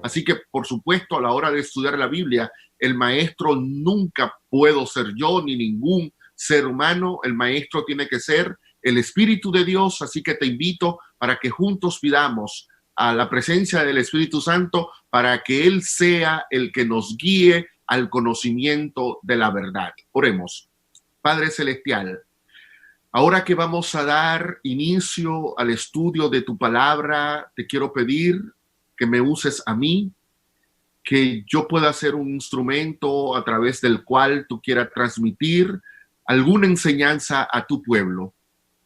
Así que, por supuesto, a la hora de estudiar la Biblia, el maestro nunca puedo ser yo ni ningún ser humano. El maestro tiene que ser el Espíritu de Dios. Así que te invito para que juntos pidamos a la presencia del Espíritu Santo para que Él sea el que nos guíe al conocimiento de la verdad. Oremos. Padre Celestial, ahora que vamos a dar inicio al estudio de tu palabra, te quiero pedir que me uses a mí, que yo pueda ser un instrumento a través del cual tú quieras transmitir alguna enseñanza a tu pueblo.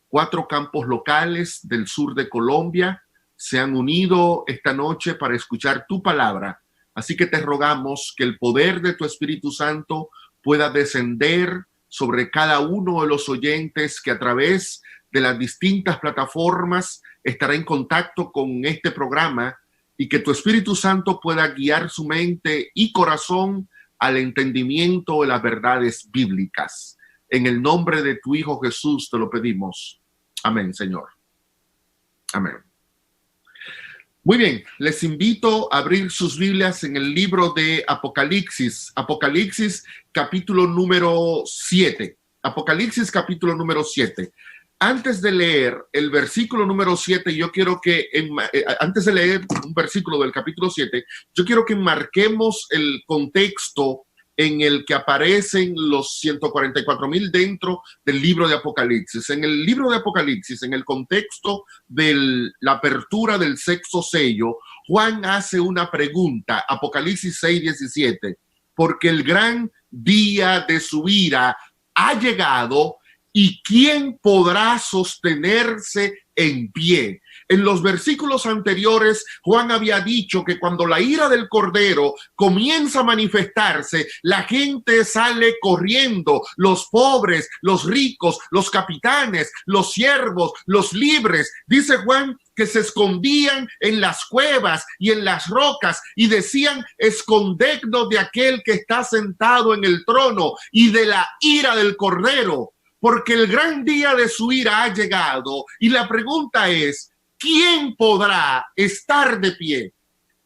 4 campos locales del sur de Colombia se han unido esta noche para escuchar tu palabra. Así que te rogamos que el poder de tu Espíritu Santo pueda descender sobre cada uno de los oyentes que a través de las distintas plataformas estará en contacto con este programa, y que tu Espíritu Santo pueda guiar su mente y corazón al entendimiento de las verdades bíblicas. En el nombre de tu Hijo Jesús te lo pedimos. Amén, Señor. Amén. Muy bien, les invito a abrir sus Biblias en el libro de Apocalipsis. Apocalipsis capítulo número 7. Apocalipsis capítulo número 7. Antes de leer el versículo número 7, yo quiero que, antes de leer un versículo del capítulo 7, yo quiero que marquemos el contexto en el que aparecen los 144,000 dentro del libro de Apocalipsis. En el libro de Apocalipsis, en el contexto de la apertura del 6º sello, Juan hace una pregunta, Apocalipsis 6:17, porque el gran día de su ira ha llegado, ¿y quién podrá sostenerse en pie? En los versículos anteriores, Juan había dicho que cuando la ira del Cordero comienza a manifestarse, la gente sale corriendo, los pobres, los ricos, los capitanes, los siervos, los libres. Dice Juan que se escondían en las cuevas y en las rocas y decían: escondednos de aquel que está sentado en el trono y de la ira del Cordero, porque el gran día de su ira ha llegado. Y la pregunta es: ¿quién podrá estar de pie?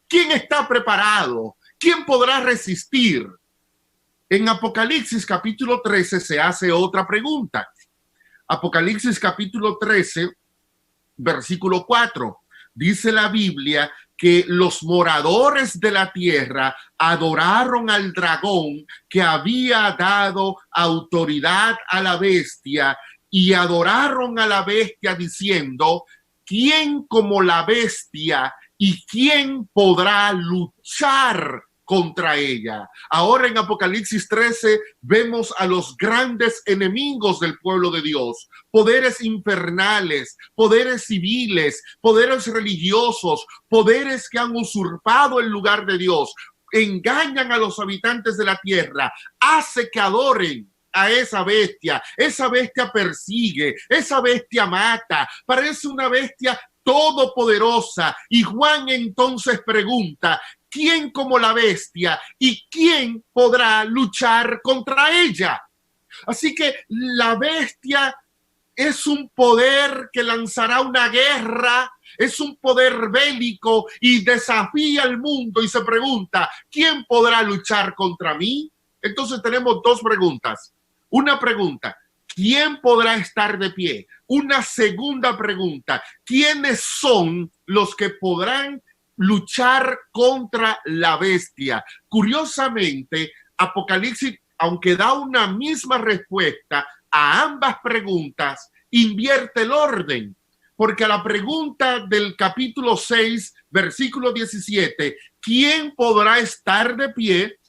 ¿Quién está preparado? ¿Quién podrá resistir? En Apocalipsis capítulo 13 se hace otra pregunta. Apocalipsis capítulo 13, versículo 4. Dice la Biblia que los moradores de la tierra adoraron al dragón que había dado autoridad a la bestia, y adoraron a la bestia diciendo: ¿quién como la bestia y quién podrá luchar contra ella? Ahora en Apocalipsis 13 vemos a los grandes enemigos del pueblo de Dios: poderes infernales, poderes civiles, poderes religiosos, poderes que han usurpado el lugar de Dios, engañan a los habitantes de la tierra, hace que adoren a esa bestia. Esa bestia persigue, esa bestia mata, parece una bestia todopoderosa. Y Juan entonces pregunta: ¿quién como la bestia y quién podrá luchar contra ella? Así que la bestia es un poder que lanzará una guerra, es un poder bélico y desafía al mundo y se pregunta: ¿quién podrá luchar contra mí? Entonces tenemos 2 preguntas. Una pregunta: ¿quién podrá estar de pie? Una segunda pregunta: ¿quiénes son los que podrán luchar contra la bestia? Curiosamente, Apocalipsis, aunque da una misma respuesta a ambas preguntas, invierte el orden, porque a la pregunta del capítulo 6, versículo 17, ¿quién podrá estar de pie?,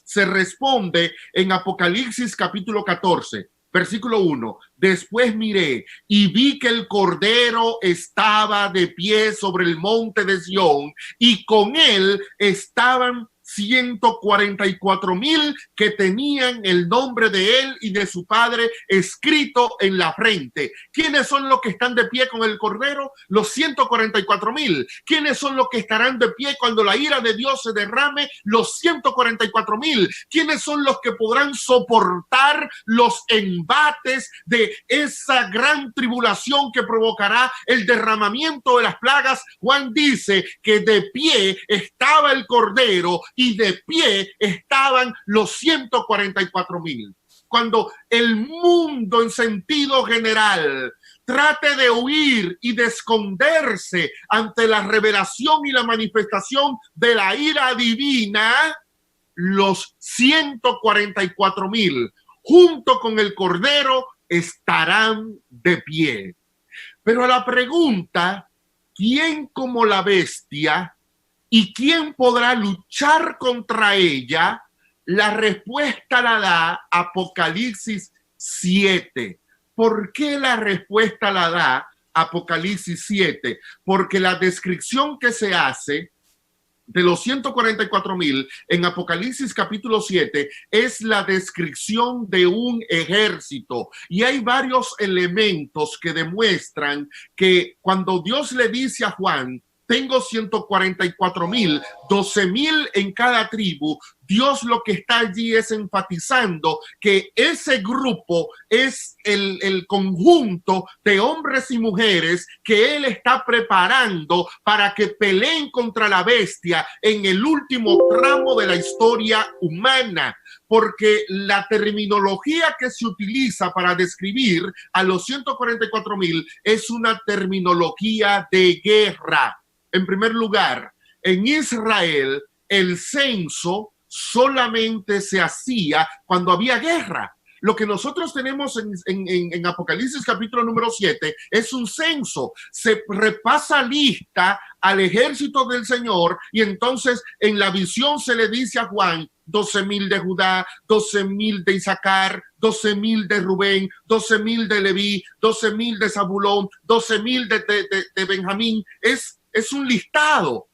se responde en Apocalipsis capítulo 14, versículo 1. Después miré y vi que el Cordero estaba de pie sobre el monte de Sión, y con él estaban 144,000 que tenían el nombre de él y de su padre escrito en la frente. ¿Quiénes son los que están de pie con el Cordero? Los 144,000. ¿Quiénes son los que estarán de pie cuando la ira de Dios se derrame? Los 144,000. ¿Quiénes son los que podrán soportar los embates de esa gran tribulación que provocará el derramamiento de las plagas? Juan dice que de pie estaba el Cordero y de pie estaban los 144,000. Cuando el mundo en sentido general trate de huir y de esconderse ante la revelación y la manifestación de la ira divina, los 144,000 junto con el Cordero estarán de pie. Pero a la pregunta, ¿quién como la bestia y quién podrá luchar contra ella? La respuesta la da Apocalipsis 7. ¿Por qué la respuesta la da Apocalipsis 7? Porque la descripción que se hace de los 144,000 en Apocalipsis capítulo 7 es la descripción de un ejército, y hay varios elementos que demuestran que cuando Dios le dice a Juan, tengo 144,000, 12,000 en cada tribu, Dios lo que está allí es enfatizando que ese grupo es el conjunto de hombres y mujeres que Él está preparando para que peleen contra la bestia en el último tramo de la historia humana. Porque la terminología que se utiliza para describir a los 144,000 es una terminología de guerra. En primer lugar, en Israel, el censo solamente se hacía cuando había guerra. Lo que nosotros tenemos en Apocalipsis capítulo número 7 es un censo. Se repasa lista al ejército del Señor y entonces en la visión se le dice a Juan, 12,000 de Judá, 12,000 de Isaacar, 12,000 de Rubén, 12,000 de Leví, 12,000 de Zabulón, 12,000 de Benjamín. Es un listado.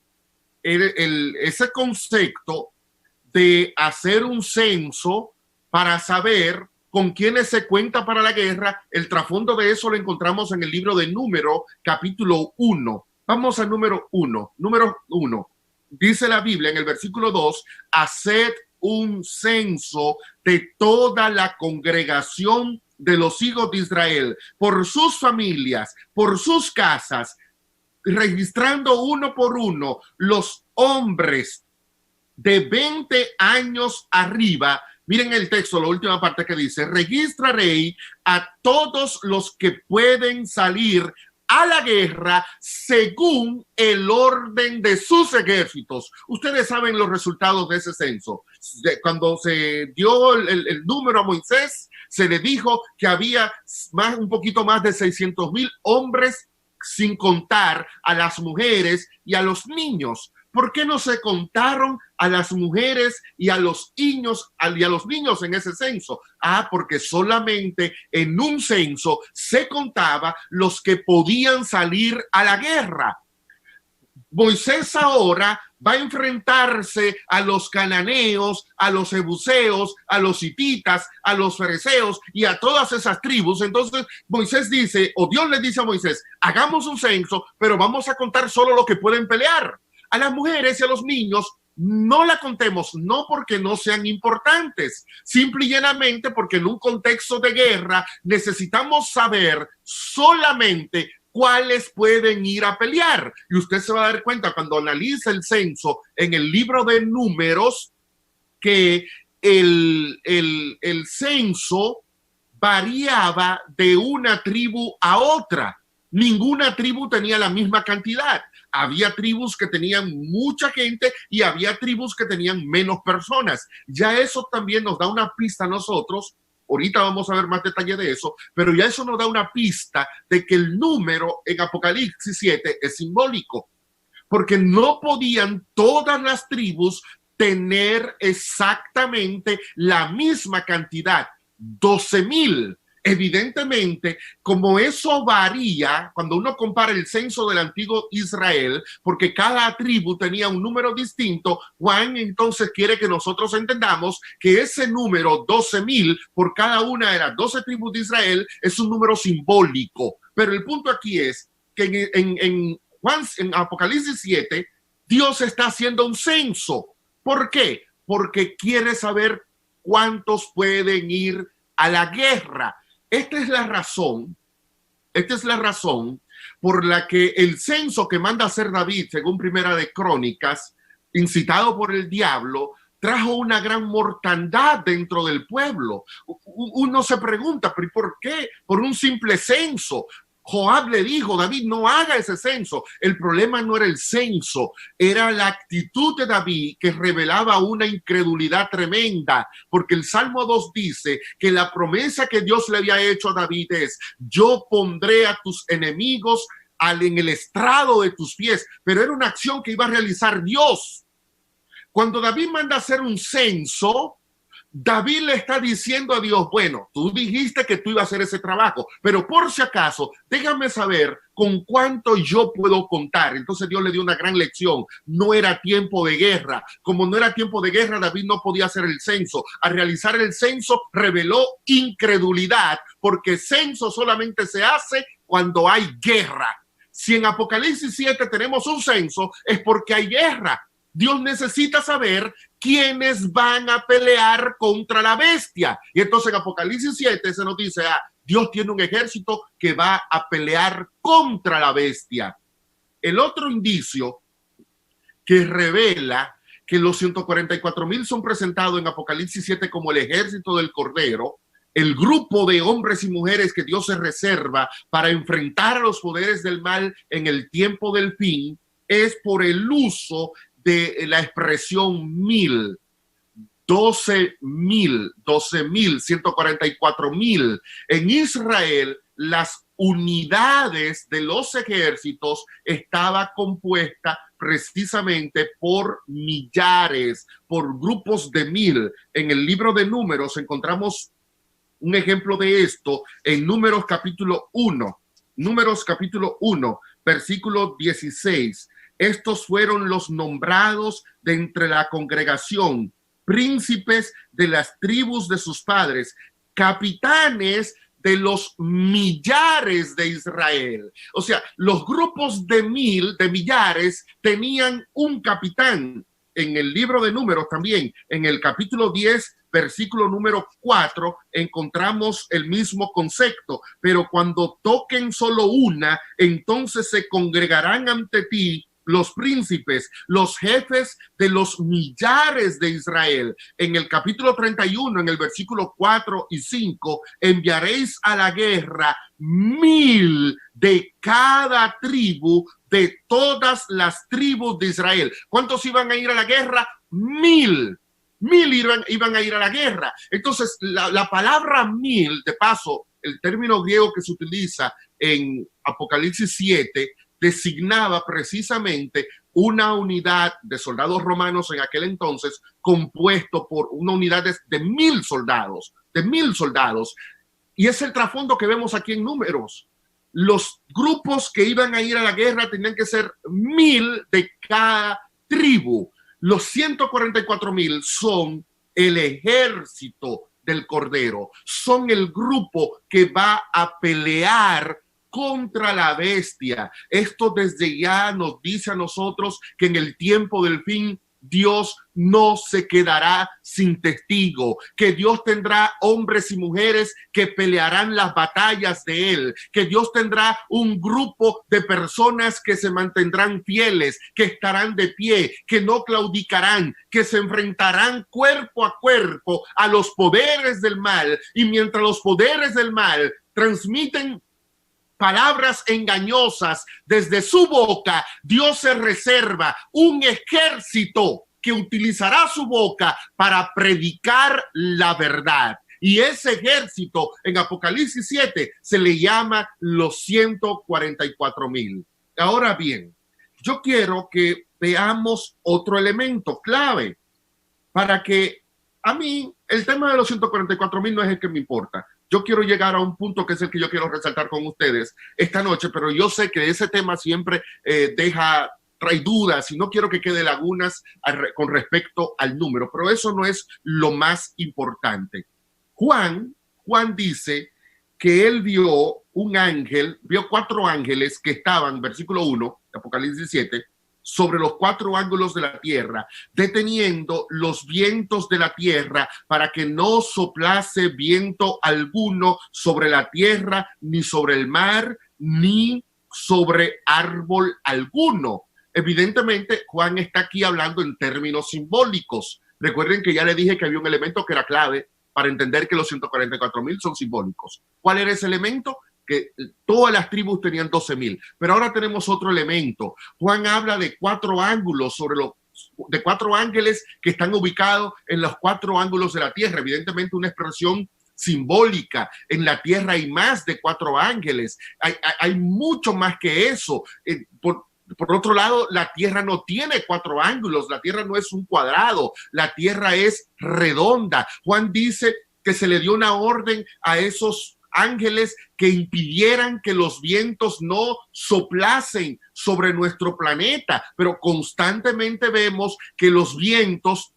Ese concepto de hacer un censo para saber con quiénes se cuenta para la guerra, el trasfondo de eso lo encontramos en el libro de Números, capítulo 1. Vamos al número 1. Número 1. Dice la Biblia en el versículo 2, haced un censo de toda la congregación de los hijos de Israel, por sus familias, por sus casas, registrando uno por uno los hombres de 20 años arriba. Miren el texto, la última parte que dice, registraré a todos los que pueden salir a la guerra según el orden de sus ejércitos. Ustedes saben los resultados de ese censo. Cuando se dio el número a Moisés, se le dijo que había un poquito más de 600,000 hombres, sin contar a las mujeres y a los niños. ¿Por qué no se contaron a las mujeres y a los niños en ese censo? Porque solamente en un censo se contaba los que podían salir a la guerra. Moisés ahora va a enfrentarse a los cananeos, a los jebuseos, a los hititas, a los fereceos y a todas esas tribus. Entonces Moisés dice, o Dios le dice a Moisés, hagamos un censo, pero vamos a contar solo lo que pueden pelear. A las mujeres y a los niños no la contemos, no porque no sean importantes, simple y llanamente porque en un contexto de guerra necesitamos saber solamente cuáles pueden ir a pelear. Y usted se va a dar cuenta cuando analiza el censo en el libro de Números que el censo variaba de una tribu a otra. Ninguna tribu tenía la misma cantidad. Había tribus que tenían mucha gente y había tribus que tenían menos personas. Ya eso también nos da una pista a nosotros. Ahorita vamos a ver más detalle de eso, pero ya eso nos da una pista de que el número en Apocalipsis 7 es simbólico, porque no podían todas las tribus tener exactamente la misma cantidad, 12,000. Evidentemente, como eso varía, cuando uno compara el censo del antiguo Israel, porque cada tribu tenía un número distinto, Juan entonces quiere que nosotros entendamos que ese número, 12,000, por cada una de las 12 tribus de Israel, es un número simbólico. Pero el punto aquí es que en Apocalipsis 7, Dios está haciendo un censo. ¿Por qué? Porque quiere saber cuántos pueden ir a la guerra. Esta es la razón por la que el censo que manda hacer David, según Primera de Crónicas, incitado por el diablo, trajo una gran mortandad dentro del pueblo. Uno se pregunta, ¿pero por qué? Por un simple censo. Joab le dijo, David, no haga ese censo. El problema no era el censo, era la actitud de David que revelaba una incredulidad tremenda, porque el Salmo 2 dice que la promesa que Dios le había hecho a David es, yo pondré a tus enemigos en el estrado de tus pies, pero era una acción que iba a realizar Dios. Cuando David manda a hacer un censo, David le está diciendo a Dios, bueno, tú dijiste que tú ibas a hacer ese trabajo, pero por si acaso, déjame saber con cuánto yo puedo contar. Entonces Dios le dio una gran lección. No era tiempo de guerra. Como no era tiempo de guerra, David no podía hacer el censo. Al realizar el censo, reveló incredulidad, porque censo solamente se hace cuando hay guerra. Si en Apocalipsis 7 tenemos un censo, es porque hay guerra. Dios necesita saber quiénes van a pelear contra la bestia. Y entonces en Apocalipsis 7 se nos dice, Dios tiene un ejército que va a pelear contra la bestia. El otro indicio que revela que los 144,000 son presentados en Apocalipsis 7 como el ejército del Cordero, el grupo de hombres y mujeres que Dios se reserva para enfrentar a los poderes del mal en el tiempo del fin, es por el uso de la expresión 1,000, 12,000, 144,000. En Israel, las unidades de los ejércitos estaba compuesta precisamente por millares, por grupos de 1,000. En el libro de Números encontramos un ejemplo de esto en Números capítulo 1. Números capítulo 1, versículo 16. Estos fueron los nombrados de entre la congregación, príncipes de las tribus de sus padres, capitanes de los millares de Israel. O sea, los grupos de 1,000, de millares, tenían un capitán. En el libro de Números también, en el capítulo 10, versículo número 4, encontramos el mismo concepto. Pero cuando toquen solo una, entonces se congregarán ante ti los príncipes, los jefes de los millares de Israel. En el capítulo 31, en el versículo 4 y 5, enviaréis a la guerra 1,000 de cada tribu, de todas las tribus de Israel. ¿Cuántos iban a ir a la guerra? 1,000. 1,000 iban a ir a la guerra. Entonces, la palabra 1,000, de paso, el término griego que se utiliza en Apocalipsis 7, designaba precisamente una unidad de soldados romanos en aquel entonces compuesto por una unidad de 1,000 soldados, Y es el trasfondo que vemos aquí en Números. Los grupos que iban a ir a la guerra tenían que ser 1,000 de cada tribu. Los 144,000 son el ejército del Cordero, son el grupo que va a pelear contra la bestia. Esto desde ya nos dice a nosotros que en el tiempo del fin Dios no se quedará sin testigo, que Dios tendrá hombres y mujeres que pelearán las batallas de él, que Dios tendrá un grupo de personas que se mantendrán fieles, que estarán de pie, que no claudicarán, que se enfrentarán cuerpo a cuerpo a los poderes del mal. Y mientras los poderes del mal transmiten palabras engañosas desde su boca, Dios se reserva un ejército que utilizará su boca para predicar la verdad. Y ese ejército en Apocalipsis 7 se le llama los 144,000. Ahora bien, yo quiero que veamos otro elemento clave para que a mí el tema de los 144,000 no es el que me importa. yo quiero llegar a un punto que es el que yo quiero resaltar con ustedes esta noche, pero yo sé que ese tema siempre trae dudas y no quiero que quede lagunas con respecto al número, pero eso no es lo más importante. Juan dice que él vio un ángel, vio 4 ángeles que estaban, versículo 1, Apocalipsis 7, sobre los 4 ángulos de la tierra, deteniendo los vientos de la tierra para que no soplase viento alguno sobre la tierra, ni sobre el mar, ni sobre árbol alguno. Evidentemente, Juan está aquí hablando en términos simbólicos. Recuerden que ya le dije que había un elemento que era clave para entender que los 144,000 son simbólicos. ¿Cuál era ese elemento? Que todas las tribus tenían 12,000. Pero ahora tenemos otro elemento. Juan habla de 4 ángulos de 4 ángeles que están ubicados en los 4 ángulos de la tierra. Evidentemente una expresión simbólica. En la tierra hay más de 4 ángeles. Hay mucho más que eso. Por otro lado, la tierra no tiene 4 ángulos, la tierra no es un cuadrado, la tierra es redonda. Juan dice que se le dio una orden a esos ángeles que impidieran que los vientos no soplasen sobre nuestro planeta, pero constantemente vemos que los vientos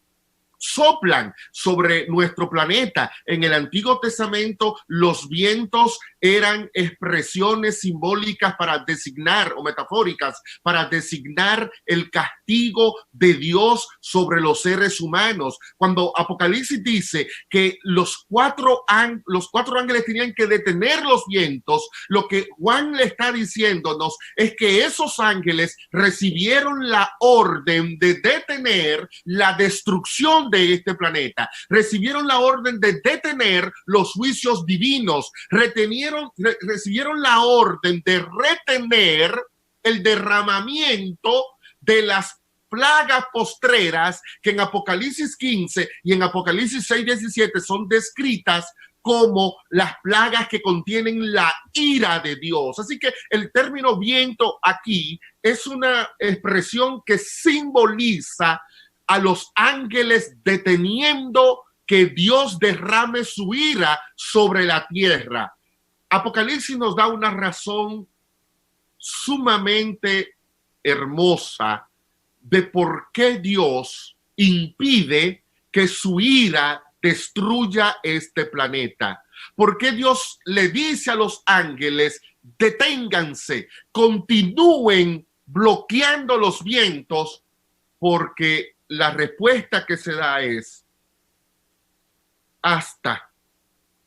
soplan sobre nuestro planeta. En el Antiguo Testamento, los vientos eran expresiones simbólicas para designar, o metafóricas, para designar el castigo de Dios sobre los seres humanos. Cuando Apocalipsis dice que los cuatro ángeles tenían que detener los vientos, lo que Juan le está diciéndonos es que esos ángeles recibieron la orden de detener la destrucción de este planeta, recibieron la orden de detener los juicios divinos, recibieron la orden de retener el derramamiento de las plagas postreras que en Apocalipsis 15 y en Apocalipsis 6:17 son descritas como las plagas que contienen la ira de Dios. Así que el término viento aquí es una expresión que simboliza a los ángeles deteniendo que Dios derrame su ira sobre la tierra. Apocalipsis nos da una razón sumamente hermosa de por qué Dios impide que su ira destruya este planeta. ¿Por qué Dios le dice a los ángeles, deténganse, continúen bloqueando los vientos? Porque la respuesta que se da es hasta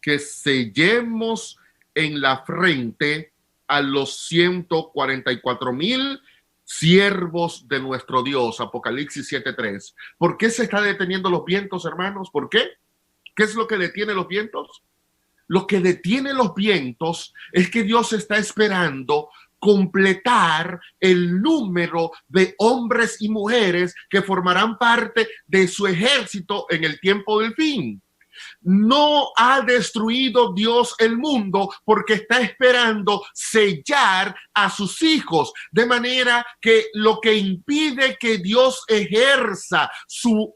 que sellemos en la frente a los 144,000 siervos de nuestro Dios. Apocalipsis 7:3. ¿Por qué se está deteniendo los vientos, hermanos? ¿Por qué? ¿Qué es lo que detiene los vientos? Lo que detiene los vientos es que Dios está esperando completar el número de hombres y mujeres que formarán parte de su ejército en el tiempo del fin. No ha destruido Dios el mundo porque está esperando sellar a sus hijos, de manera que lo que impide que Dios ejerza su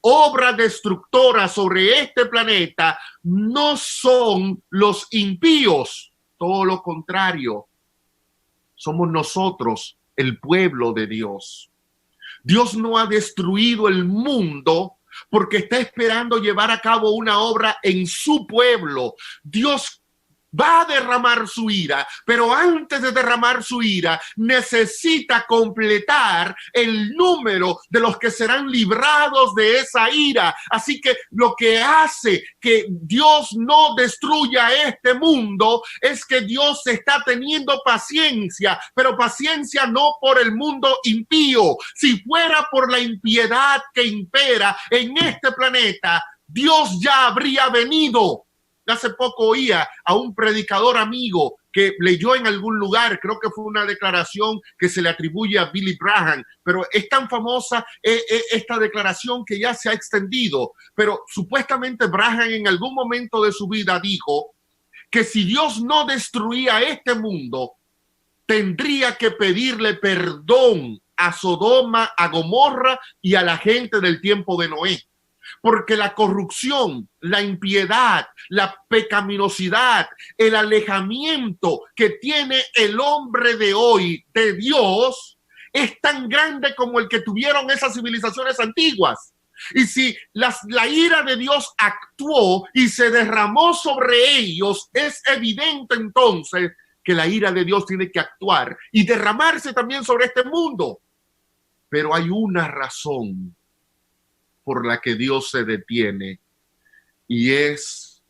obra destructora sobre este planeta no son los impíos, todo lo contrario, somos nosotros, el pueblo de Dios. Dios no ha destruido el mundo porque está esperando llevar a cabo una obra en su pueblo. Dios va a derramar su ira, pero antes de derramar su ira, necesita completar el número de los que serán librados de esa ira. Así que lo que hace que Dios no destruya este mundo es que Dios está teniendo paciencia, pero paciencia no por el mundo impío. Si fuera por la impiedad que impera en este planeta, Dios ya habría venido. Hace poco oía a un predicador amigo que leyó en algún lugar, creo que fue una declaración que se le atribuye a Billy Graham, pero es tan famosa esta declaración que ya se ha extendido. Pero supuestamente Graham en algún momento de su vida dijo que si Dios no destruía este mundo, tendría que pedirle perdón a Sodoma, a Gomorra y a la gente del tiempo de Noé. porque la corrupción, la impiedad, la pecaminosidad, el alejamiento que tiene el hombre de hoy de Dios es tan grande como el que tuvieron esas civilizaciones antiguas. Y si la ira de Dios actuó y se derramó sobre ellos, es evidente entonces que la ira de Dios tiene que actuar y derramarse también sobre este mundo. Pero hay una razón por la que Dios se detiene, y es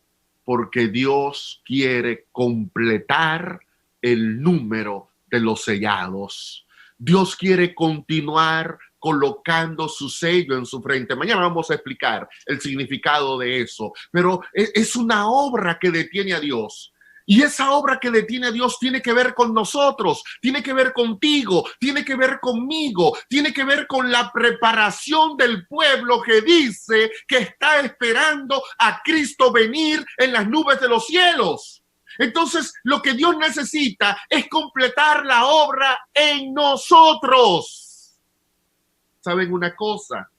porque Dios quiere completar el número de los sellados. Dios quiere continuar colocando su sello en su frente. Mañana vamos a explicar el significado de eso, pero es una obra que detiene a Dios. Y esa obra que detiene a Dios tiene que ver con nosotros, tiene que ver contigo, tiene que ver conmigo, tiene que ver con la preparación del pueblo que dice que está esperando a Cristo venir en las nubes de los cielos. Entonces, lo que Dios necesita es completar la obra en nosotros. ¿Saben una cosa?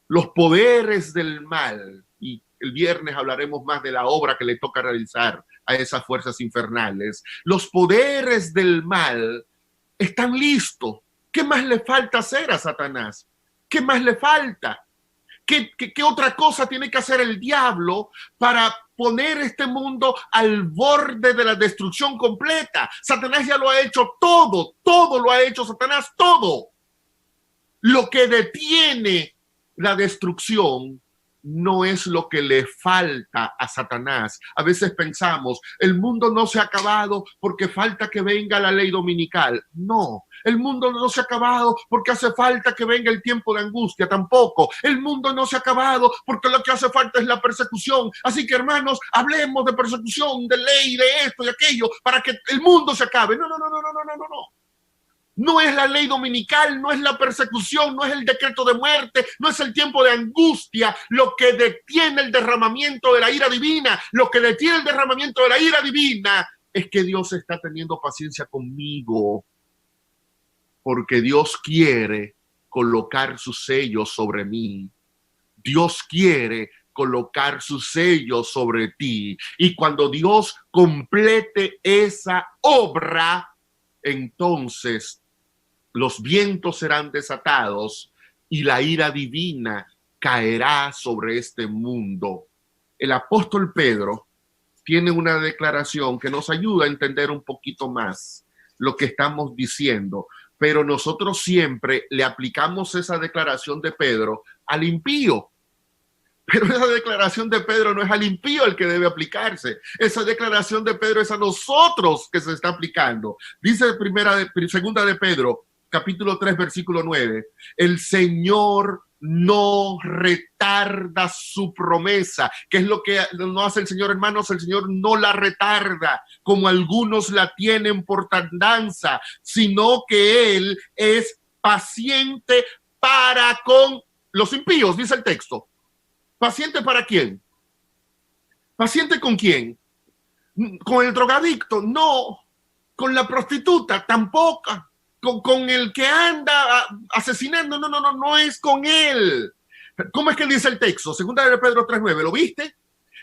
Los poderes del mal, y el viernes hablaremos más de la obra que le toca realizar a esas fuerzas infernales. Los poderes del mal están listos. ¿Qué más le falta hacer a Satanás? ¿Qué más le falta? ¿Qué otra cosa tiene que hacer el diablo para poner este mundo al borde de la destrucción completa? Satanás ya lo ha hecho todo, todo lo ha hecho Satanás, todo. Lo que detiene la destrucción no es lo que le falta a Satanás. A veces pensamos, el mundo no se ha acabado porque falta que venga la ley dominical. No, el mundo no se ha acabado porque hace falta que venga el tiempo de angustia. Tampoco, el mundo no se ha acabado porque lo que hace falta es la persecución. Así que, hermanos, hablemos de persecución, de ley, de esto y aquello, para que el mundo se acabe. No. No es la ley dominical, no es la persecución, no es el decreto de muerte, no es el tiempo de angustia lo que detiene el derramamiento de la ira divina. Lo que detiene el derramamiento de la ira divina es que Dios está teniendo paciencia conmigo, porque Dios quiere colocar su sello sobre mí. Dios quiere colocar su sello sobre ti. Y cuando Dios complete esa obra, entonces los vientos serán desatados y la ira divina caerá sobre este mundo. El apóstol Pedro tiene una declaración que nos ayuda a entender un poquito más lo que estamos diciendo, pero nosotros siempre le aplicamos esa declaración de Pedro al impío. Pero esa declaración de Pedro no es al impío el que debe aplicarse. Esa declaración de Pedro es a nosotros que se está aplicando. Dice segunda de Pedro, capítulo 3, versículo 9. El Señor no retarda su promesa. ¿Qué es lo que no hace el Señor, hermanos? El Señor no la retarda, como algunos la tienen por tardanza, sino que Él es paciente para con los impíos, dice el texto. ¿Paciente para quién? ¿Paciente con quién? ¿Con el drogadicto? No. ¿Con la prostituta? Tampoco. ¿Con el que anda asesinando? No es con él. ¿Cómo es que dice el texto? Segunda de Pedro 3:9, ¿lo viste?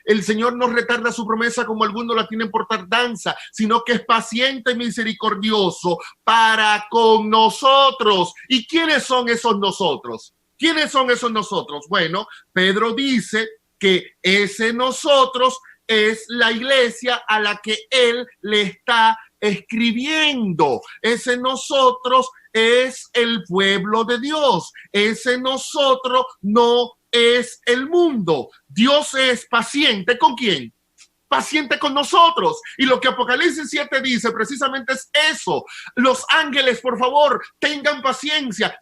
El Señor no retarda su promesa como algunos la tienen por tardanza, sino que es paciente y misericordioso para con nosotros. ¿Y quiénes son esos nosotros? ¿Quiénes son esos nosotros? Bueno, Pedro dice que ese nosotros es la iglesia a la que él le está escribiendo. Ese nosotros es el pueblo de Dios. Ese nosotros no es el mundo. Dios es paciente. ¿Con quién? Paciente con nosotros. Y lo que Apocalipsis 7 dice precisamente es eso. Los ángeles, por favor, tengan paciencia,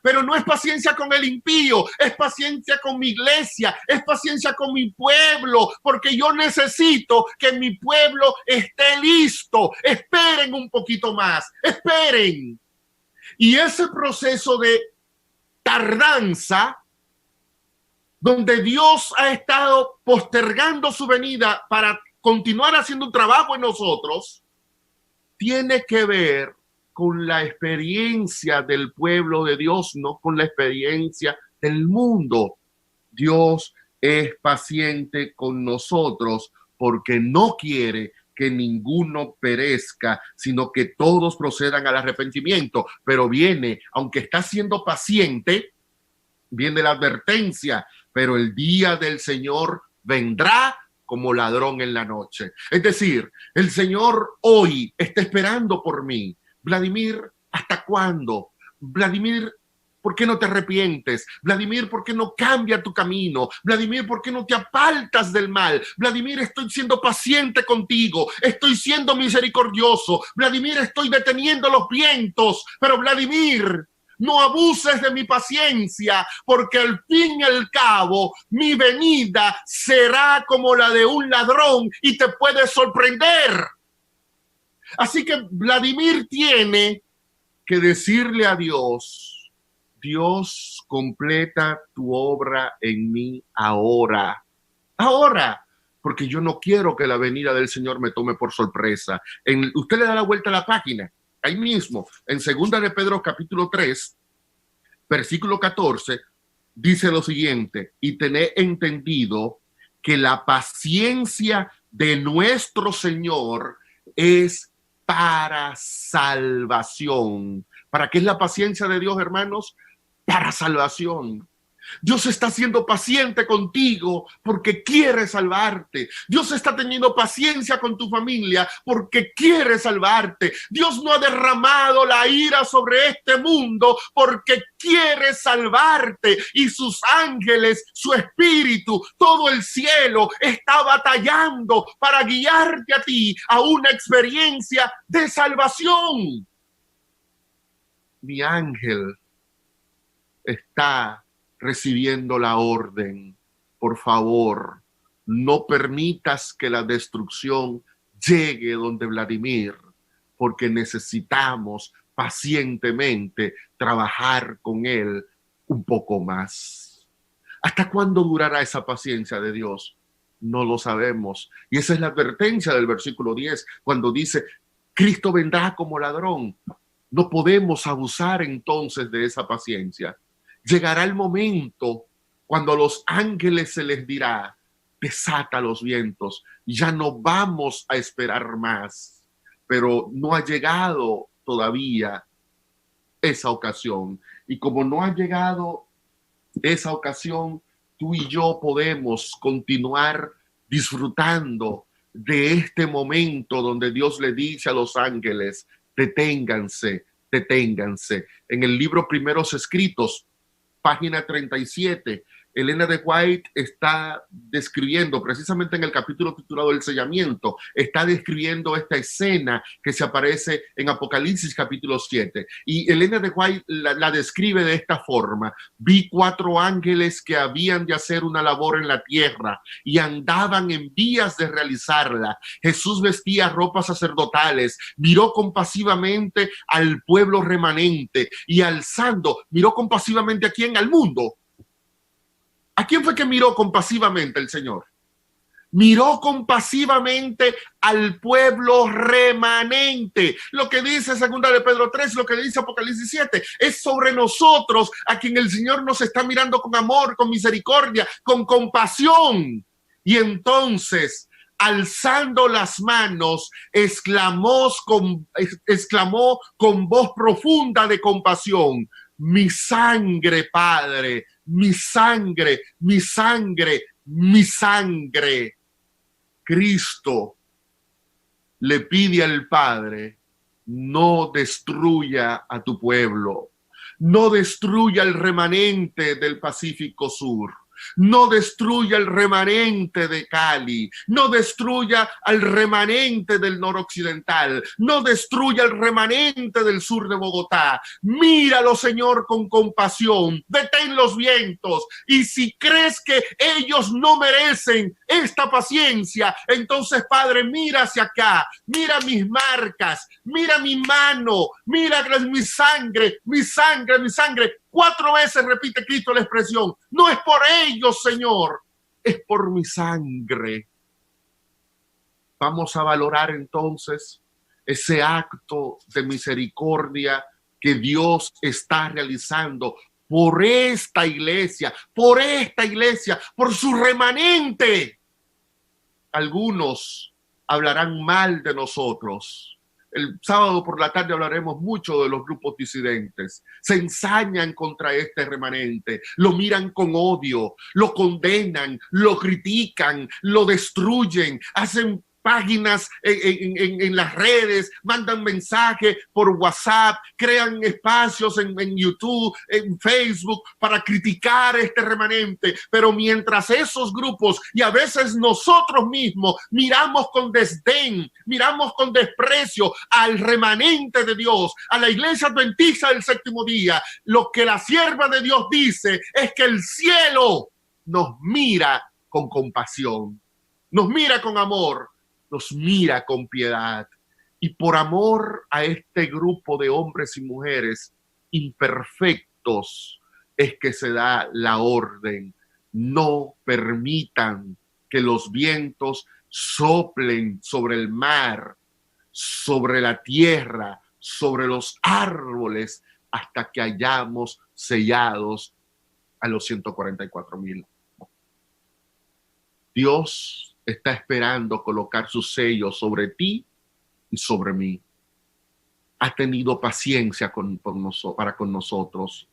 pero no es paciencia con el impío, es paciencia con mi iglesia, es paciencia con mi pueblo, porque yo necesito que mi pueblo esté listo. Esperen un poquito más, esperen. Y ese proceso de tardanza, donde Dios ha estado postergando su venida para continuar haciendo un trabajo en nosotros, tiene que ver con la experiencia del pueblo de Dios, no con la experiencia del mundo. Dios es paciente con nosotros porque no quiere que ninguno perezca, sino que todos procedan al arrepentimiento. Pero viene, aunque está siendo paciente, viene la advertencia, pero el día del Señor vendrá como ladrón en la noche. Es decir, el Señor hoy está esperando por mí. Vladimir, ¿hasta cuándo? Vladimir, ¿por qué no te arrepientes? Vladimir, ¿por qué no cambia tu camino? Vladimir, ¿por qué no te apartas del mal? Vladimir, estoy siendo paciente contigo, estoy siendo misericordioso. Vladimir, estoy deteniendo los vientos, pero Vladimir, no abuses de mi paciencia, porque al fin y al cabo mi venida será como la de un ladrón y te puede sorprender. Así que Vladimir tiene que decirle a Dios: Dios, completa tu obra en mí ahora. Ahora, porque yo no quiero que la venida del Señor me tome por sorpresa. Usted le da la vuelta a la página, ahí mismo, en 2 de Pedro capítulo 3, versículo 14, dice lo siguiente: y tened entendido que la paciencia de nuestro Señor es para salvación. ¿Para qué es la paciencia de Dios, hermanos? Para salvación. Dios está siendo paciente contigo porque quiere salvarte. Dios está teniendo paciencia con tu familia porque quiere salvarte. Dios no ha derramado la ira sobre este mundo porque quiere salvarte. Y sus ángeles, su espíritu, todo el cielo está batallando para guiarte a ti a una experiencia de salvación. Mi ángel está recibiendo la orden: por favor, no permitas que la destrucción llegue donde Vladimir, porque necesitamos pacientemente trabajar con él un poco más. ¿Hasta cuándo durará esa paciencia de Dios? No lo sabemos. Y esa es la advertencia del versículo 10, cuando dice: Cristo vendrá como ladrón. No podemos abusar entonces de esa paciencia. Llegará el momento cuando a los ángeles se les dirá: desata los vientos, ya no vamos a esperar más. Pero no ha llegado todavía esa ocasión. Y como no ha llegado esa ocasión, tú y yo podemos continuar disfrutando de este momento donde Dios le dice a los ángeles: deténganse, deténganse. En el libro Primeros Escritos, página 37, Elena de White está describiendo, precisamente en el capítulo titulado El sellamiento, está describiendo esta escena que se aparece en Apocalipsis capítulo 7. Y Elena de White la describe de esta forma: vi 4 ángeles que habían de hacer una labor en la tierra y andaban en vías de realizarla. Jesús vestía ropas sacerdotales, miró compasivamente al pueblo remanente y alzando, miró compasivamente ¿a quién? Al mundo. ¿A quién fue que miró compasivamente el Señor? Miró compasivamente al pueblo remanente. Lo que dice 2 de Pedro 3, lo que dice Apocalipsis 7, es sobre nosotros a quien el Señor nos está mirando con amor, con misericordia, con compasión. Y entonces, alzando las manos, exclamó con voz profunda de compasión: mi sangre, Padre, mi sangre, mi sangre, mi sangre. Cristo le pide al Padre: no destruya a tu pueblo, no destruya el remanente del Pacífico Sur, no destruya el remanente de Cali, no destruya al remanente del noroccidental, no destruya el remanente del sur de Bogotá. Míralo, Señor, con compasión, detén los vientos, y si crees que ellos no merecen esta paciencia, entonces, Padre, mira hacia acá, mira mis marcas, mira mi mano, mira mi sangre, mi sangre, mi sangre. 4 veces repite Cristo la expresión: no es por ellos, Señor, es por mi sangre. Vamos a valorar entonces ese acto de misericordia que Dios está realizando por esta iglesia, por su remanente. Algunos hablarán mal de nosotros. El sábado por la tarde hablaremos mucho de los grupos disidentes. Se ensañan contra este remanente, lo miran con odio, lo condenan, lo critican, lo destruyen, hacen páginas en las redes, mandan mensajes por WhatsApp, crean espacios en YouTube, en Facebook para criticar este remanente. Pero mientras esos grupos y a veces nosotros mismos miramos con desdén, miramos con desprecio al remanente de Dios, a la iglesia adventista del séptimo día, lo que la sierva de Dios dice es que el cielo nos mira con compasión, nos mira con amor, nos mira con piedad. Y por amor a este grupo de hombres y mujeres imperfectos es que se da la orden: no permitan que los vientos soplen sobre el mar, sobre la tierra, sobre los árboles, hasta que hayamos sellados a los 144,000. Dios está esperando colocar su sello sobre ti y sobre mí. Ha tenido paciencia para con nosotros.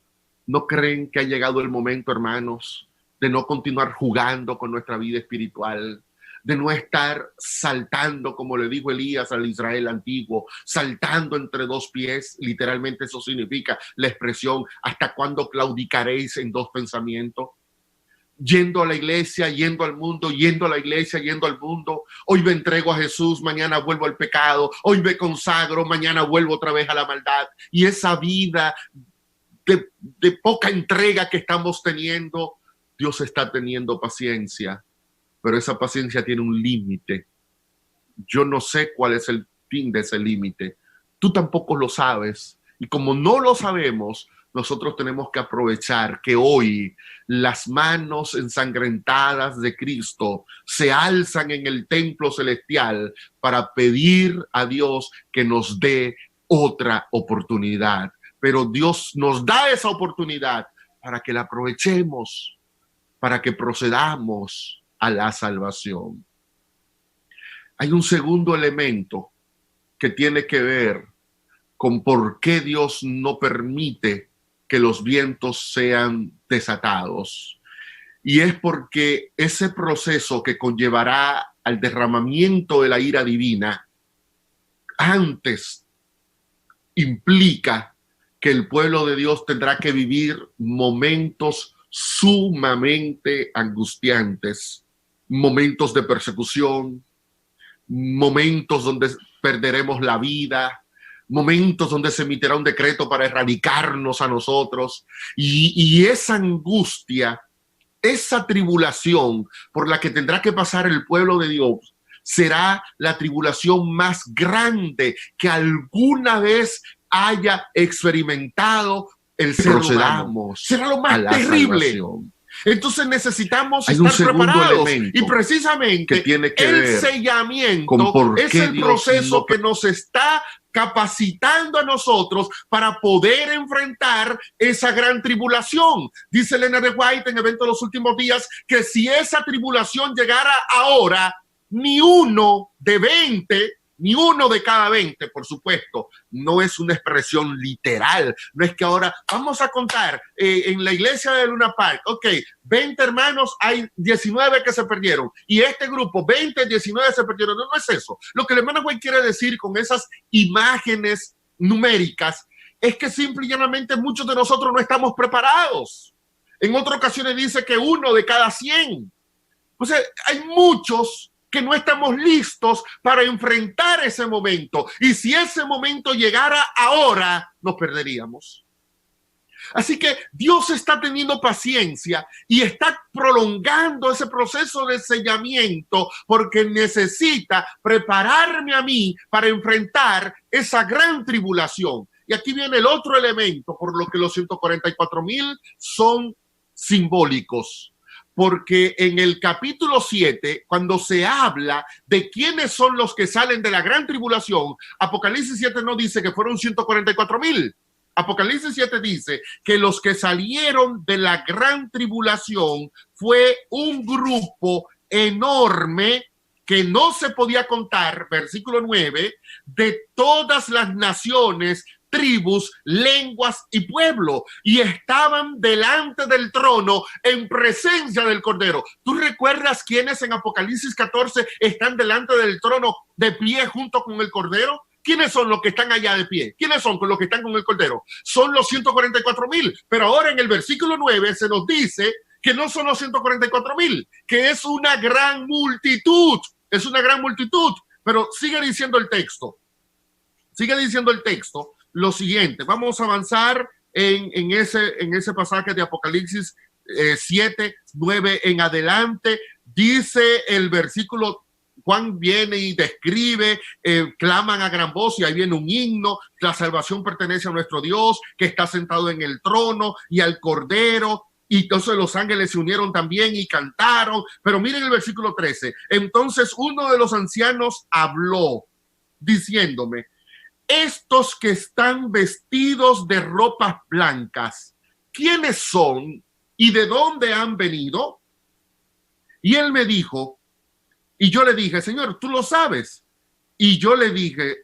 ¿No creen que ha llegado el momento, hermanos, de no continuar jugando con nuestra vida espiritual? De no estar saltando, como le dijo Elías al Israel antiguo, saltando entre dos pies. Literalmente eso significa la expresión: ¿hasta cuándo claudicaréis en dos pensamientos? Yendo a la iglesia, yendo al mundo, yendo a la iglesia, yendo al mundo. Hoy me entrego a Jesús, mañana vuelvo al pecado. Hoy me consagro, mañana vuelvo otra vez a la maldad. Y esa vida de poca entrega que estamos teniendo, Dios está teniendo paciencia, pero esa paciencia tiene un límite. Yo no sé cuál es el fin de ese límite. Tú tampoco lo sabes. Y como no lo sabemos, nosotros tenemos que aprovechar que hoy las manos ensangrentadas de Cristo se alzan en el templo celestial para pedir a Dios que nos dé otra oportunidad. Pero Dios nos da esa oportunidad para que la aprovechemos, para que procedamos a la salvación. Hay un segundo elemento que tiene que ver con por qué Dios no permite que los vientos sean desatados. Y es porque ese proceso que conllevará al derramamiento de la ira divina antes implica que el pueblo de Dios tendrá que vivir momentos sumamente angustiantes, momentos de persecución, momentos donde perderemos la vida, momentos donde se emitirá un decreto para erradicarnos a nosotros, y esa angustia, esa tribulación por la que tendrá que pasar el pueblo de Dios será la tribulación más grande que alguna vez haya experimentado el ser humano. Será lo más terrible. Salvación. Entonces necesitamos estar preparados, y precisamente que tiene que el sellamiento es el proceso que nos está capacitando a nosotros para poder enfrentar esa gran tribulación. Dice Elena de White en Evento de los Últimos Días que si esa tribulación llegara ahora, ni uno de 20, ni uno de cada 20, por supuesto, no es una expresión literal. No es que ahora vamos a contar en la iglesia de Luna Park, ok, 20 hermanos, hay 19 que se perdieron. Y este grupo, 20, 19 se perdieron. No, no es eso. Lo que el hermano Güey quiere decir con esas imágenes numéricas es que simple y llanamente muchos de nosotros no estamos preparados. En otras ocasiones dice que 1 de cada 100. O sea, hay muchos que no estamos listos para enfrentar ese momento. Y si ese momento llegara ahora, nos perderíamos. Así que Dios está teniendo paciencia y está prolongando ese proceso de sellamiento porque necesita prepararme a mí para enfrentar esa gran tribulación. Y aquí viene el otro elemento por lo que los 144,000 son simbólicos. Porque en el capítulo 7, cuando se habla de quiénes son los que salen de la gran tribulación, Apocalipsis 7 no dice que fueron 144,000. Apocalipsis 7 dice que los que salieron de la gran tribulación fue un grupo enorme que no se podía contar, versículo 9, de todas las naciones, tribus, lenguas y pueblo, y estaban delante del trono en presencia del Cordero. ¿Tú recuerdas quiénes en Apocalipsis 14 están delante del trono de pie junto con el Cordero? ¿Quiénes son los que están allá de pie? ¿Quiénes son los que están con el Cordero? Son los 144,000. Pero ahora en el versículo 9 se nos dice que no son los 144,000, que es una gran multitud. Es una gran multitud. Pero sigue diciendo el texto. Sigue diciendo el texto lo siguiente. Vamos a avanzar en ese pasaje de Apocalipsis 7, 9 en adelante. Dice el versículo, Juan viene y describe, claman a gran voz y ahí viene un himno, la salvación pertenece a nuestro Dios que está sentado en el trono y al Cordero. Y entonces los ángeles se unieron también y cantaron. Pero miren el versículo 13. Entonces uno de los ancianos habló diciéndome, estos que están vestidos de ropas blancas, ¿quiénes son y de dónde han venido? Y él me dijo, y yo le dije, Señor, tú lo sabes. Y yo le dije,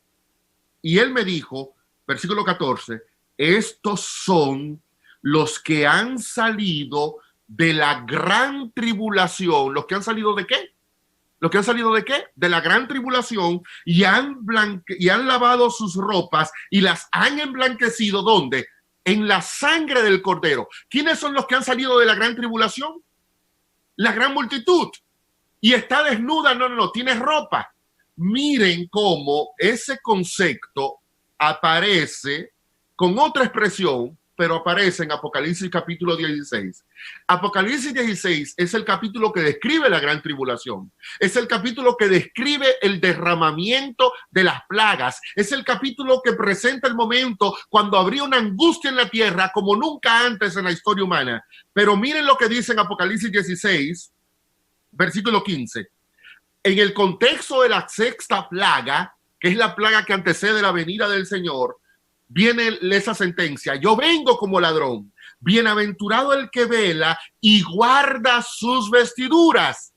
y él me dijo, versículo 14, estos son los que han salido de la gran tribulación. ¿Los que han salido de qué? ¿Los que han salido de qué? De la gran tribulación y han lavado sus ropas y las han emblanquecido. ¿Dónde? En la sangre del Cordero. ¿Quiénes son los que han salido de la gran tribulación? La gran multitud. Y está desnuda, no, tiene ropa. Miren cómo ese concepto aparece con otra expresión, pero aparece en Apocalipsis capítulo 16. Apocalipsis 16 es el capítulo que describe la gran tribulación. Es el capítulo que describe el derramamiento de las plagas. Es el capítulo que presenta el momento cuando habría una angustia en la tierra como nunca antes en la historia humana. Pero miren lo que dice en Apocalipsis 16, versículo 15. En el contexto de la sexta plaga, que es la plaga que antecede la venida del Señor, viene esa sentencia. Yo vengo como ladrón. Bienaventurado el que vela y guarda sus vestiduras.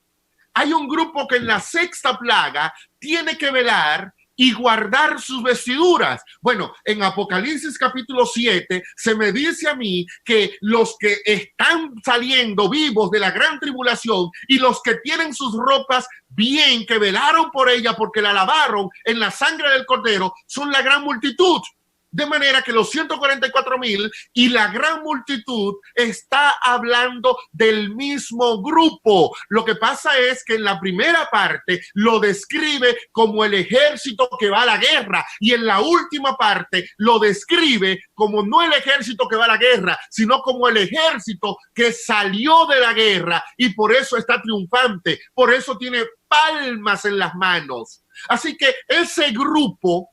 Hay un grupo que en la sexta plaga tiene que velar y guardar sus vestiduras. Bueno, en Apocalipsis capítulo 7 se me dice a mí que los que están saliendo vivos de la gran tribulación y los que tienen sus ropas bien, que velaron por ella porque la lavaron en la sangre del Cordero, son la gran multitud. De manera que los 144,000 y la gran multitud está hablando del mismo grupo. Lo que pasa es que en la primera parte lo describe como el ejército que va a la guerra y en la última parte lo describe como no el ejército que va a la guerra, sino como el ejército que salió de la guerra y por eso está triunfante, por eso tiene palmas en las manos. Así que ese grupo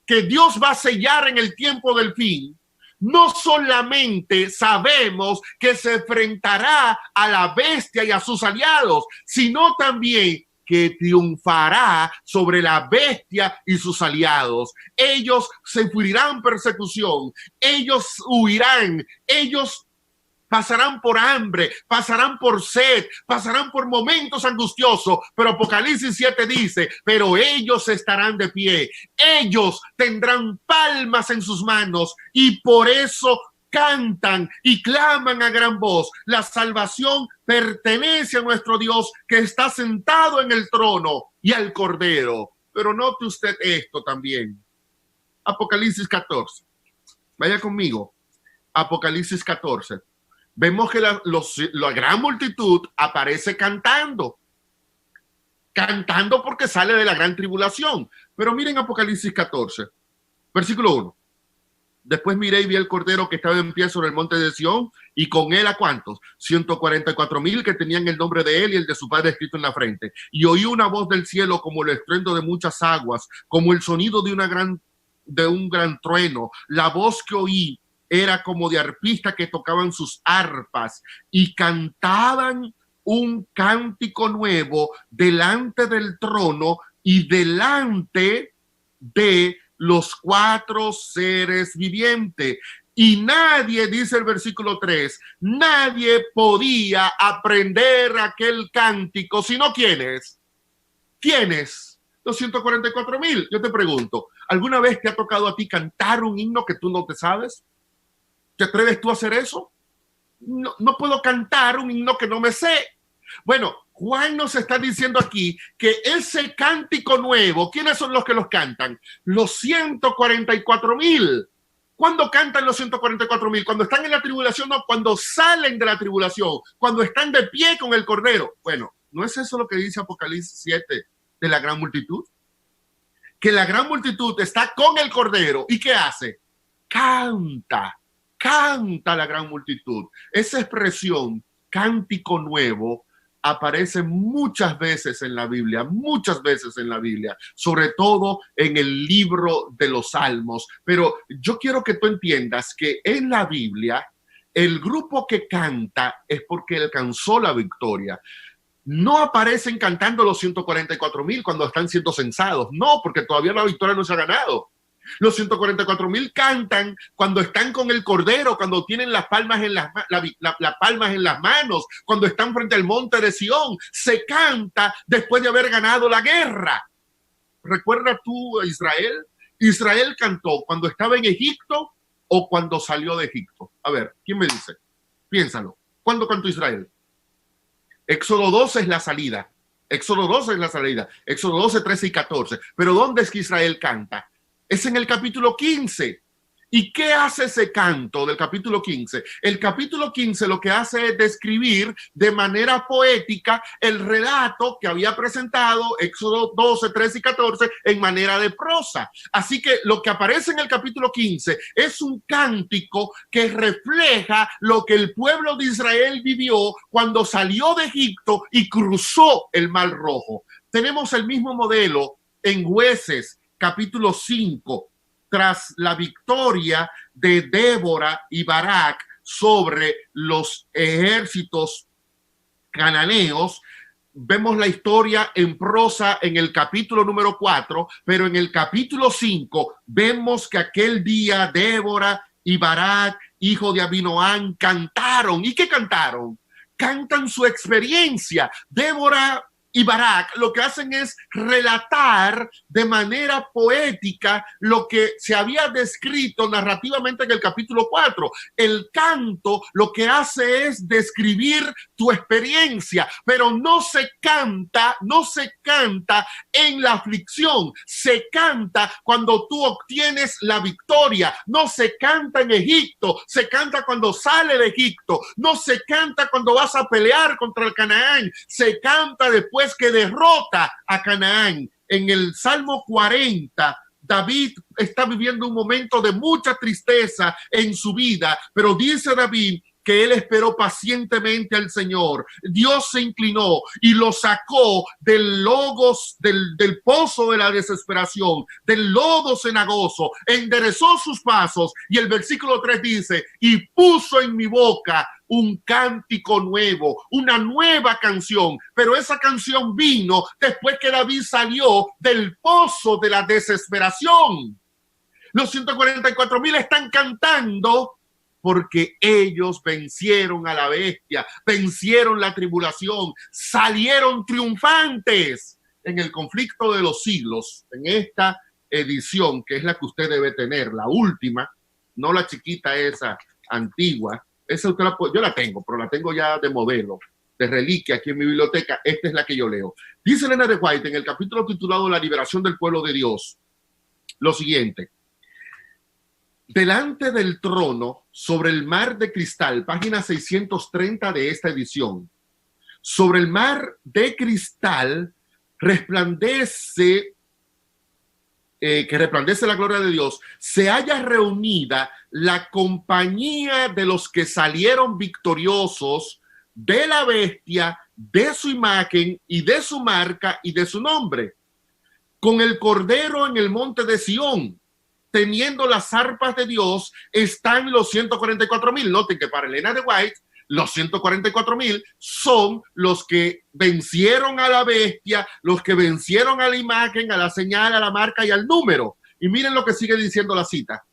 que Dios va a sellar en el tiempo del fin, no solamente sabemos que se enfrentará a la bestia y a sus aliados, sino también que triunfará sobre la bestia y sus aliados. Ellos sufrirán persecución, ellos huirán, ellos pasarán por hambre, pasarán por sed, pasarán por momentos angustiosos, pero Apocalipsis 7 dice, pero ellos estarán de pie, ellos tendrán palmas en sus manos y por eso cantan y claman a gran voz. La salvación pertenece a nuestro Dios que está sentado en el trono y al Cordero. Pero note usted esto también. Apocalipsis 14. Vaya conmigo. Apocalipsis 14. Vemos que la gran multitud aparece cantando porque sale de la gran tribulación. Pero miren Apocalipsis 14, versículo 1. Después miré y vi el Cordero que estaba en pie sobre el monte de Sión, y con él, ¿a cuántos? 144,000 que tenían el nombre de él y el de su padre escrito en la frente. Y oí una voz del cielo como el estruendo de muchas aguas, como el sonido de un gran trueno. La voz que oí era como de arpistas que tocaban sus arpas y cantaban un cántico nuevo delante del trono y delante de los 4 seres vivientes. Y nadie, dice el versículo 3, nadie podía aprender aquel cántico, sino ¿quiénes? ¿Quiénes? Los 144,000. Yo te pregunto, ¿alguna vez te ha tocado a ti cantar un himno que tú no te sabes? ¿Te atreves tú a hacer eso? No, no puedo cantar un himno que no me sé. Bueno, Juan nos está diciendo aquí que ese cántico nuevo, ¿quiénes son los que los cantan? Los 144,000. ¿Cuándo cantan los 144,000? ¿Cuando están en la tribulación? No, cuando salen de la tribulación, cuando están de pie con el Cordero. Bueno, ¿no es eso lo que dice Apocalipsis 7 de la gran multitud? Que la gran multitud está con el Cordero. ¿Y qué hace? Canta la gran multitud. Esa expresión, cántico nuevo, aparece muchas veces en la Biblia, sobre todo en el libro de los Salmos. Pero yo quiero que tú entiendas que en la Biblia, el grupo que canta es porque alcanzó la victoria. No aparecen cantando los 144,000 cuando están siendo censados. No, porque todavía la victoria no se ha ganado. Los 144,000 cantan cuando están con el Cordero, cuando tienen las palmas en las palmas en las manos, cuando están frente al monte de Sión. Se canta después de haber ganado la guerra. ¿Recuerdas tú a Israel? Israel cantó cuando estaba en Egipto o cuando salió de Egipto. A ver, ¿quién me dice? Piénsalo. ¿Cuándo cantó Israel? Éxodo 12 es la salida. Éxodo 12, 13 y 14. Pero ¿dónde es que Israel canta? Es en el capítulo 15. ¿Y qué hace ese canto del capítulo 15? El capítulo 15 lo que hace es describir de manera poética el relato que había presentado Éxodo 12, 13 y 14 en manera de prosa. Así que lo que aparece en el capítulo 15 es un cántico que refleja lo que el pueblo de Israel vivió cuando salió de Egipto y cruzó el Mar Rojo. Tenemos el mismo modelo en Jueces, capítulo 5, tras la victoria de Débora y Barak sobre los ejércitos cananeos. Vemos la historia en prosa en el capítulo número 4, pero en el capítulo 5 vemos que aquel día Débora y Barak, hijo de Abinoam, cantaron. ¿Y qué cantaron? Cantan su experiencia. Débora y Barak lo que hacen es relatar de manera poética lo que se había descrito narrativamente en el capítulo 4. El canto lo que hace es describir tu experiencia, pero no se canta en la aflicción. Se canta cuando tú obtienes la victoria. No se canta en Egipto, se canta cuando sale de Egipto. No se canta cuando vas a pelear contra el Canaán. Se canta después que derrota a Canaán. En el Salmo 40, David está viviendo un momento de mucha tristeza en su vida, pero dice David que él esperó pacientemente al Señor. Dios se inclinó y lo sacó del logos, del pozo de la desesperación, del lodo cenagoso, enderezó sus pasos, y el versículo 3 dice: y puso en mi boca un cántico nuevo, una nueva canción. Pero esa canción vino después que David salió del pozo de la desesperación. Los 144,000 están cantando porque ellos vencieron a la bestia, vencieron la tribulación, salieron triunfantes en el conflicto de los siglos. En esta edición, que es la que usted debe tener, la última, no la chiquita esa antigua, esa usted yo la tengo, pero la tengo ya de modelo, de reliquia aquí en mi biblioteca. Esta es la que yo leo. Dice Elena de White en el capítulo titulado La liberación del pueblo de Dios lo siguiente: delante del trono, sobre el mar de cristal, página 630 de esta edición, sobre el mar de cristal resplandece, que resplandece la gloria de Dios, se halla reunida la compañía de los que salieron victoriosos de la bestia, de su imagen y de su marca y de su nombre, con el Cordero en el monte de Sión. Teniendo las arpas de Dios están los 144,000. Noten que para Elena de White, los 144,000 son los que vencieron a la bestia, los que vencieron a la imagen, a la señal, a la marca y al número. Y miren lo que sigue diciendo la cita.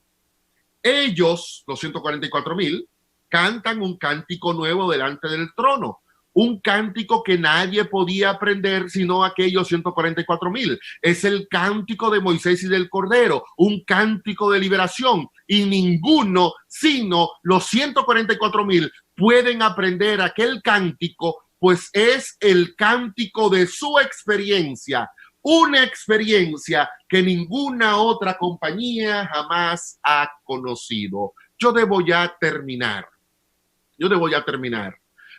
Ellos, los 144,000, cantan un cántico nuevo delante del trono. Un cántico que nadie podía aprender sino aquellos 144,000. Es el cántico de Moisés y del Cordero, un cántico de liberación. Y ninguno sino los 144,000 pueden aprender aquel cántico, pues es el cántico de su experiencia. Una experiencia que ninguna otra compañía jamás ha conocido. Yo debo ya terminar.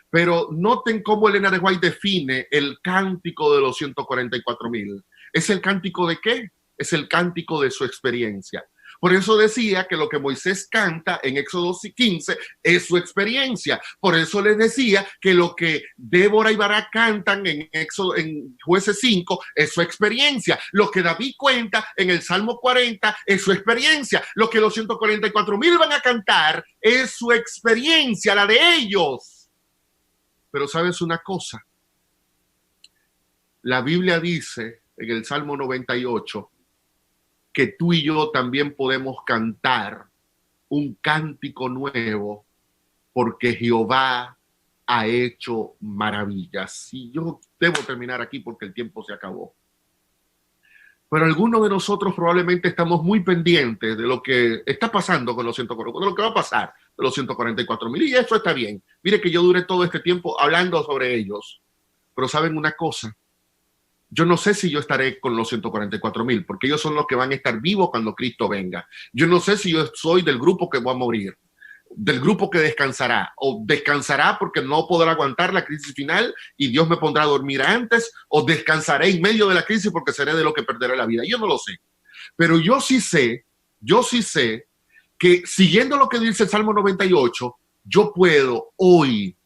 Pero noten cómo Elena de White define el cántico de los 144,000. ¿Es el cántico de qué? Es el cántico de su experiencia. Por eso decía que lo que Moisés canta en Éxodo 15 es su experiencia. Por eso les decía que lo que Débora y Barak cantan en Jueces 5 es su experiencia. Lo que David cuenta en el Salmo 40 es su experiencia. Lo que los 144,000 van a cantar es su experiencia, la de ellos. Pero ¿sabes una cosa? La Biblia dice en el Salmo 98 que tú y yo también podemos cantar un cántico nuevo porque Jehová ha hecho maravillas. Y yo debo terminar aquí porque el tiempo se acabó. Pero algunos de nosotros probablemente estamos muy pendientes de lo que está pasando con los 144, de lo que va a pasar de los 144,000. Y eso está bien. Mire que yo duré todo este tiempo hablando sobre ellos. Pero ¿saben una cosa? Yo no sé si yo estaré con los 144,000, porque ellos son los que van a estar vivos cuando Cristo venga. Yo no sé si yo soy del grupo que va a morir, del grupo que descansará, o descansará porque no podrá aguantar la crisis final y Dios me pondrá a dormir antes, o descansaré en medio de la crisis porque seré de lo que perderé la vida. Yo no lo sé. Pero yo sí sé que siguiendo lo que dice el Salmo 98, yo puedo hoy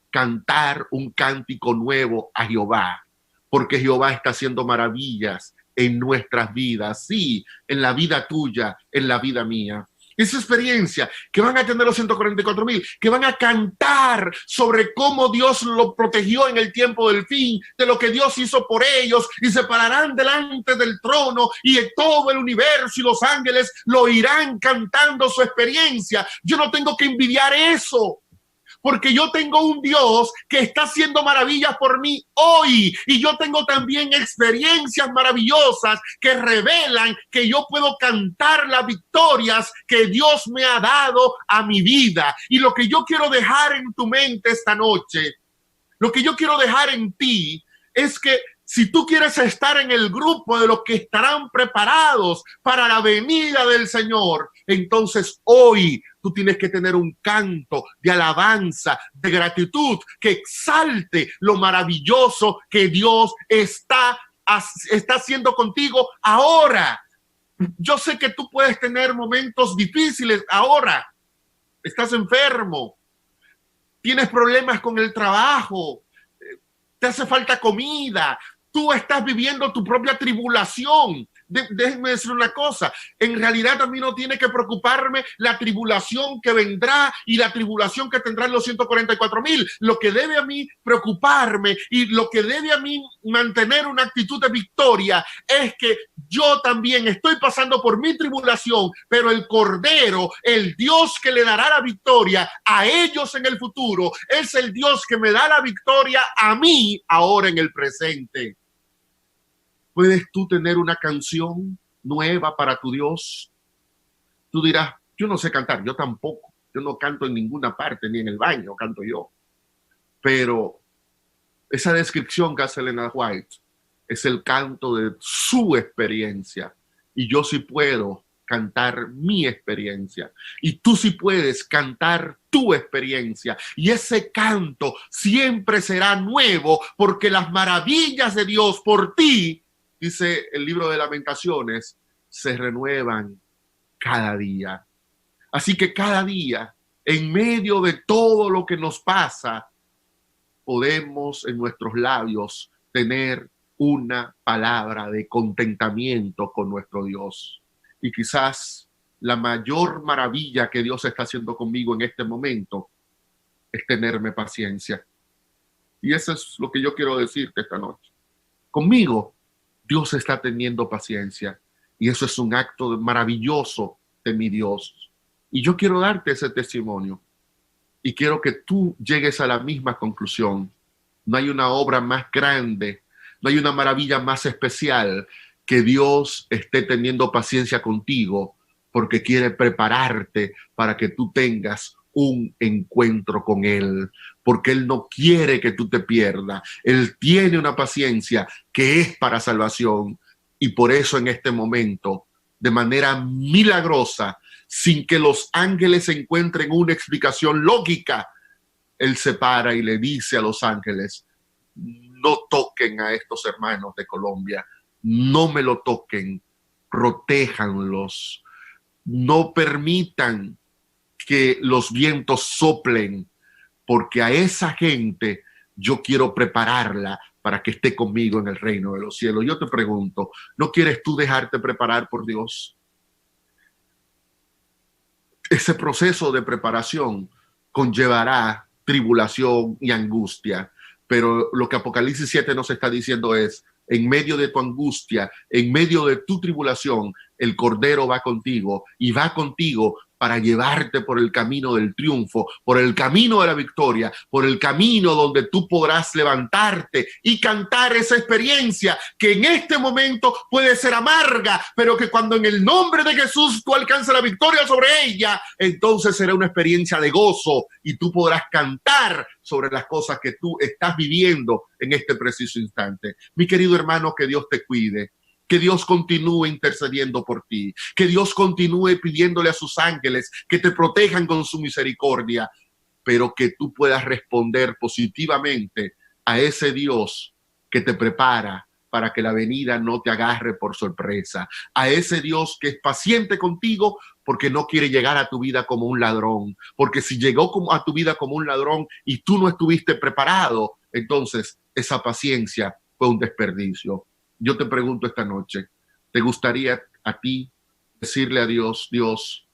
cantar un cántico nuevo a Jehová, porque Jehová está haciendo maravillas en nuestras vidas, sí, en la vida tuya, en la vida mía. Esa experiencia que van a tener los 144,000, que van a cantar sobre cómo Dios lo protegió en el tiempo del fin, de lo que Dios hizo por ellos, y se pararán delante del trono y en todo el universo y los ángeles lo irán cantando su experiencia. Yo no tengo que envidiar eso, porque yo tengo un Dios que está haciendo maravillas por mí hoy, y yo tengo también experiencias maravillosas que revelan que yo puedo cantar las victorias que Dios me ha dado a mi vida. Y lo que yo quiero dejar en tu mente esta noche, lo que yo quiero dejar en ti, es que si tú quieres estar en el grupo de los que estarán preparados para la venida del Señor, entonces hoy tú tienes que tener un canto de alabanza, de gratitud, que exalte lo maravilloso que Dios está haciendo contigo ahora. Yo sé que tú puedes tener momentos difíciles ahora. Estás enfermo, tienes problemas con el trabajo, te hace falta comida, tú estás viviendo tu propia tribulación. Déjenme decir una cosa, en realidad a mí no tiene que preocuparme la tribulación que vendrá y la tribulación que tendrán los 144,000. Lo que debe a mí preocuparme y lo que debe a mí mantener una actitud de victoria es que yo también estoy pasando por mi tribulación, pero el Cordero, el Dios que le dará la victoria a ellos en el futuro, es el Dios que me da la victoria a mí ahora en el presente. ¿Puedes tú tener una canción nueva para tu Dios? Tú dirás, yo no sé cantar, yo tampoco. Yo no canto en ninguna parte, ni en el baño canto yo. Pero esa descripción que hace Elena White es el canto de su experiencia. Y yo sí puedo cantar mi experiencia. Y tú sí puedes cantar tu experiencia. Y ese canto siempre será nuevo porque las maravillas de Dios por ti, dice el libro de Lamentaciones, se renuevan cada día. Así que cada día, en medio de todo lo que nos pasa, podemos en nuestros labios tener una palabra de contentamiento con nuestro Dios. Y quizás la mayor maravilla que Dios está haciendo conmigo en este momento es tenerme paciencia. Y eso es lo que yo quiero decirte esta noche. Conmigo, Dios está teniendo paciencia. Y eso es un acto maravilloso de mi Dios. Y yo quiero darte ese testimonio. Y quiero que tú llegues a la misma conclusión. No hay una obra más grande, no hay una maravilla más especial que Dios esté teniendo paciencia contigo porque quiere prepararte para que tú tengas un encuentro con Él, porque Él no quiere que tú te pierdas. Él tiene una paciencia que es para salvación y por eso en este momento, de manera milagrosa, sin que los ángeles encuentren una explicación lógica, Él se para y le dice a los ángeles: no toquen a estos hermanos de Colombia, no me lo toquen, protéjanlos, no permitan que los vientos soplen, porque a esa gente yo quiero prepararla para que esté conmigo en el reino de los cielos. Yo te pregunto, ¿no quieres tú dejarte preparar por Dios? Ese proceso de preparación conllevará tribulación y angustia, pero lo que Apocalipsis 7 nos está diciendo es: en medio de tu angustia, en medio de tu tribulación, el Cordero va contigo y va contigo para llevarte por el camino del triunfo, por el camino de la victoria, por el camino donde tú podrás levantarte y cantar esa experiencia que en este momento puede ser amarga, pero que cuando en el nombre de Jesús tú alcances la victoria sobre ella, entonces será una experiencia de gozo y tú podrás cantar sobre las cosas que tú estás viviendo en este preciso instante. Mi querido hermano, que Dios te cuide. Que Dios continúe intercediendo por ti, que Dios continúe pidiéndole a sus ángeles que te protejan con su misericordia, pero que tú puedas responder positivamente a ese Dios que te prepara para que la venida no te agarre por sorpresa, a ese Dios que es paciente contigo porque no quiere llegar a tu vida como un ladrón, porque si llegó a tu vida como un ladrón y tú no estuviste preparado, entonces esa paciencia fue un desperdicio. Yo te pregunto esta noche, ¿te gustaría a ti decirle a Dios: Dios,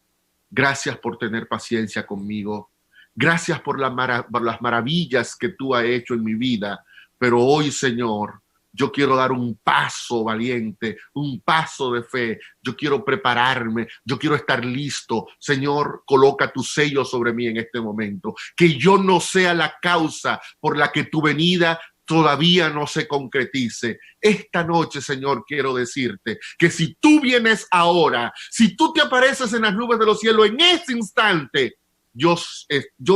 gracias por tener paciencia conmigo, gracias por las maravillas que tú has hecho en mi vida, pero hoy, Señor, yo quiero dar un paso valiente, un paso de fe, yo quiero prepararme, yo quiero estar listo. Señor, coloca tu sello sobre mí en este momento, que yo no sea la causa por la que tu venida todavía no se concretice. Esta noche, Señor, quiero decirte que si tú vienes ahora, si tú te apareces en las nubes de los cielos en este instante, yo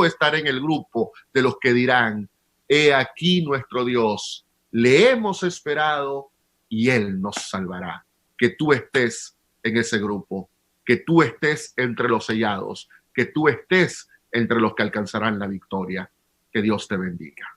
estaré en el grupo de los que dirán: he aquí nuestro Dios, le hemos esperado y Él nos salvará. Que tú estés en ese grupo, que tú estés entre los sellados, que tú estés entre los que alcanzarán la victoria. Que Dios te bendiga.